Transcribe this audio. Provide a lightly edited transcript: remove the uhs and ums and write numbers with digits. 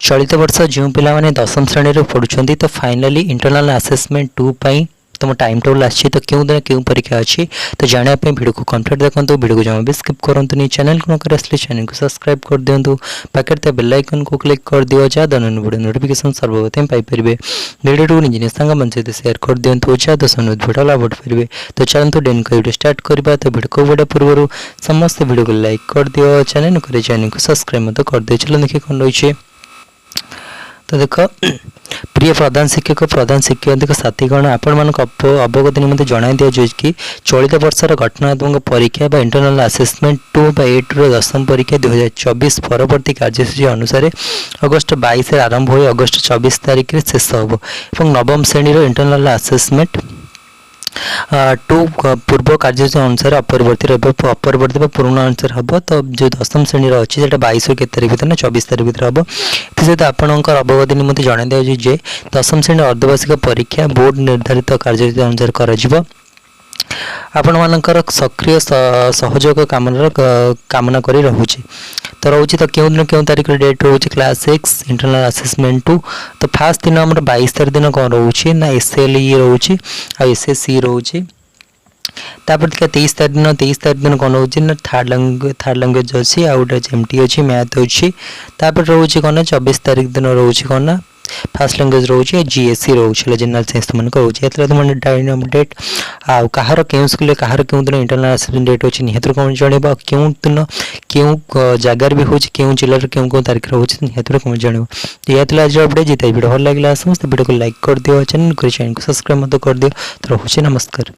चलित वर्ष जो पिलाने दशम श्रेणी पढ़ुं तो फाइनाली इंटरनल असेसमेंट 2 पाई तुम टाइम टेबल आसी तो क्यों दिन क्यों परीक्षा अच्छी तो जानापी भिडियो को कंप्लीट देखो भिडियो को जमा भी स्किप करूँ चैनल को नकर आसले चैनल को सब्सक्राइब कर दिंतु पाखे बेल आइकन को क्लिक कर दियो जहाँ वीडियो नोटिफिकेशन सर्वप्रथम पाइपर वीडियो को निजे सांग मन सहित शेयर कर दिंतु जहाँ वीडियो लाभ उठाइबे। तो चलते डेन को वीडियो स्टार्ट करवा। तो वीडियो को बढ़ा पूर्व समस्त वीडियो को लाइक कर दियो चैनल को सब्सक्राइब कर दियो। चलो देखिए कौन रही। तो देख प्रिय प्रधान शिक्षक साथीगण आपण मान अवगति निमंते जणाई दिया जाए कि चलित वर्षर घटनात्मक परीक्षा इंटरनल असेसमेंट 2/8 दशम परीक्षा 2024 परवर्ती कार्यसूची अनुसार अगस्ट 22 आरंभ हो अगस्ट 24 तारिख में शेष हो। नवम श्रेणी इंटरनल असेसमेंट 2 पूर्व कार्यसूची अनुसार अपरवर्ती पुराणा अनुसार हम। तो जो दशम श्रेणी अच्छी 22 के तारीख भर ना 24 तारीख भर हम। सहित आपणकर अवगति निमंते जणाई दिया जाए दशम श्रेणी अर्धवार्षिक परीक्षा बोर्ड निर्धारित कार्यसूची अनुसार कर आपण मानकर सक्रिय सहयोग कामना करी रहुछि। तो रोचे तो क्यों दिन क्यों तारीख डेट रोचे क्लास 6 इंटरनल असेसमेंट 2। तो फास्ट दिन आम 22 तारीख दिन कौन रोचे ना SLE रोचे आ SSC रोचे। तापर 23 तारीख दिन कौन रोचे ना थर्ड लैंग्वेज अच्छी आ गोटे MT अच्छी मैथ अच्छी। तापर रोचे कौन 24 तारीख दिन रोचे कौन ना फास्ट लैंग्वेज रोचे GSC रोचे जनरल साइंस मन को रोचे। तुम डेट आ कहार क्यों स्कूल कहार क्यों दिन इंटरनल असेसमेंट डेट अच्छी निहत कौन जानव क्यों दिन क्यों जगार भी हो क्यों जिलार क्यों क्यों तारीख रोचे निहत कौन जानव। तो यह आज अपडेट जीता वीडियो भल लगे समस्त वीडियो को लाइक कर दियो चैनल को सब्सक्राइब कर दियो। तो रोचे नमस्कार।